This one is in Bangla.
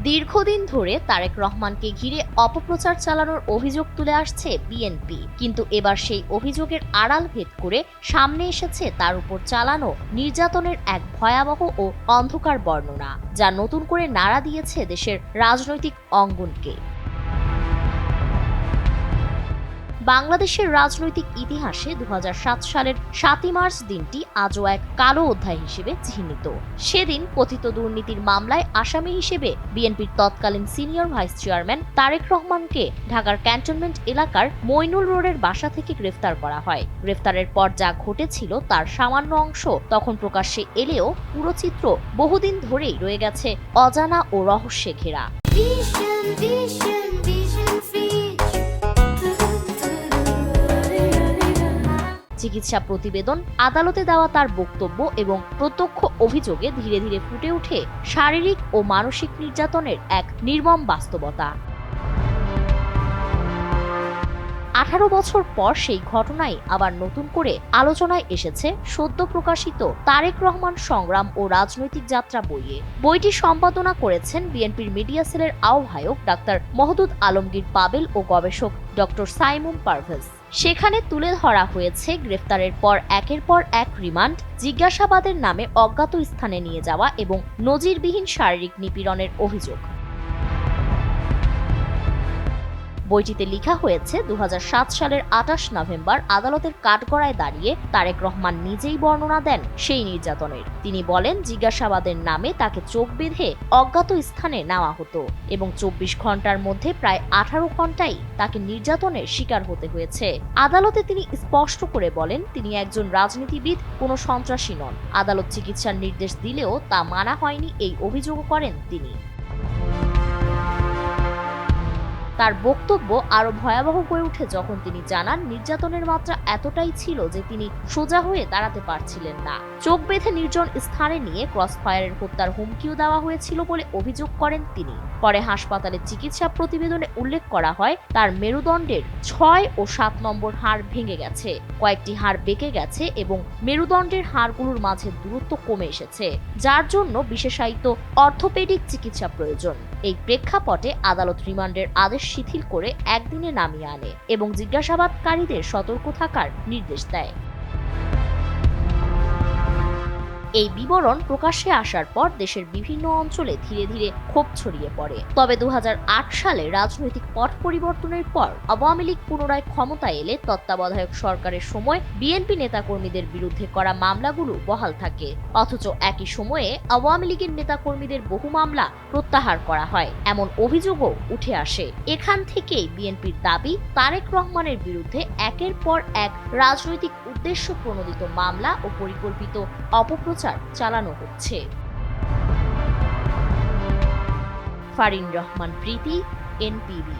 দীর্ঘদিন ধরে তারেক রহমানকে ঘিরে অপপ্রচার চালানোর অভিযোগ তুলে আসছে বিএনপি, কিন্তু এবার সেই অভিযোগের আড়াল ভেদ করে সামনে এসেছে তার উপর চালানো নির্যাতনের এক ভয়াবহ ও অন্ধকার বর্ণনা, যা নতুন করে নাড়া দিয়েছে দেশের রাজনৈতিক অঙ্গনকে। বাংলাদেশের রাজনৈতিক ইতিহাসে 2007 সালের 7ই মার্চ দিনটি আজও এক কালো অধ্যায় হিসেবে চিহ্নিত। সেদিন কথিত দুর্নীতির মামলায় আসামি হিসেবে বিএনপির তৎকালীন সিনিয়র ভাইস চেয়ারম্যান তারেক রহমানকে ঢাকার ক্যান্টনমেন্ট এলাকার মইনুল রোডের বাসা থেকে গ্রেফতার করা হয়। গ্রেফতারের পর যা ঘটেছিল তার সামান্য অংশ তখন প্রকাশ্যে এলেও পুরো চিত্র বহুদিন ধরেই রয়ে গেছে অজানা ও রহস্যে ঘেরা। চিকিৎসা প্রতিবেদন, আদালতে দেওয়া তার বক্তব্য এবং প্রত্যক্ষ অভিযোগে ধীরে ধীরে ফুটে ওঠে শারীরিক ও মানসিক নির্যাতনের এক নির্মম বাস্তবতা। 18 বছর পর সেই ঘটনাই আবার নতুন করে আলোচনায় এসেছে সদ্য প্রকাশিত তারেক রহমান সংগ্রাম ও রাজনৈতিক যাত্রা বইয়ে। বইটি সম্পাদনা করেছেন বিএনপির মিডিয়া সেলের আহ্বায়ক ডাক্তার মহদুদ আলমগীর পাবেল ও গবেষক ডক্টর সাইমুম পারভেজ। সেখানে তুলে ধরা হয়েছে গ্রেফতারের পর একের পর এক রিমান্ড, জিজ্ঞাসাবাদের নামে অজ্ঞাত স্থানে নিয়ে যাওয়া এবং নজিরবিহীন শারীরিক নিপীড়নের অভিযোগ। বইটিতে লেখা হয়েছে 2007 সালের 28 নভেম্বর আদালতের কাঠগড়ায় দাঁড়িয়ে তারেক রহমান নিজেই বর্ণনা দেন সেই নির্যাতনের। তিনি বলেন, জিজ্ঞাসাবাদের নামে তাকে চোখ বেঁধে অজ্ঞাত স্থানে নেওয়া হতো এবং 24 ঘন্টার মধ্যে প্রায় 18 ঘন্টাই তাকে নির্যাতনের শিকার হতে হয়েছে। আদালতে তিনি স্পষ্ট করে বলেন, তিনি একজন রাজনীতিবিদ, কোনো সন্ত্রাসী নন। আদালত চিকিৎসার নির্দেশ দিলেও তা মানা হয়নি, এই অভিযোগ করেন তিনি। তার বক্তব্য আরো ভয়াবহ হয়ে ওঠে যখন তিনি জানান, নির্যাতনের মাত্রা এতটাই ছিল যে তিনি সোজা হয়ে দাঁড়াতে পারছিলেন না। চোখ বেঁধে নির্জন স্থানে নিয়ে ক্রস ফায়ারের হত্যার হুমকিও দেওয়া হয়েছিল বলে অভিযোগ করেন তিনি। পরে হাসপাতালে চিকিৎসা প্রতিবেদনে উল্লেখ করা হয়, তার মেরুদণ্ডের 6 ও 7 নম্বর হাড় ভেঙে গেছে, কয়েকটি হাড় বেঁকে গেছে এবং মেরুদণ্ডের হাড়গুলোর মাঝে দূরত্ব কমে এসেছে, যার জন্য বিশেষায়িত অর্থোপেডিক চিকিৎসা প্রয়োজন। এই প্রেক্ষাপটে আদালত রিমান্ডের আদেশ শিথিল করে একদিনে নামিয়ে আনে এবং জিজ্ঞাসাবাদকারীদের সতর্ক থাকার নির্দেশ দেয়। এই বিবরণ প্রকাশ্যে আসার পর দেশের বিভিন্ন অঞ্চলে ধীরে ধীরে ক্ষোভ ছড়িয়ে পড়ে। তবে 2008 সালে রাজনৈতিক পট পরিবর্তনের পর আওয়ামী লীগ পুনরায় ক্ষমতায় এলে তত্ত্বাবধায়ক সরকারের সময় বিএনপি নেতাকর্মীদের বিরুদ্ধে করা মামলাগুলো বহাল থাকে, অথচ একই সময়ে আওয়ামী লীগের নেতাকর্মীদের বহু মামলা প্রত্যাহার করা হয়, এমন অভিযোগও উঠে আসে। এখান থেকেই বিএনপির দাবি, তারেক রহমানের বিরুদ্ধে একের পর এক রাজনৈতিক উদ্দেশ্য প্রণোদিত মামলা ও পরিকল্পিত অপপ্রচার চালানো হচ্ছে। ফারিন রহমান প্রীতি, এনপিবি।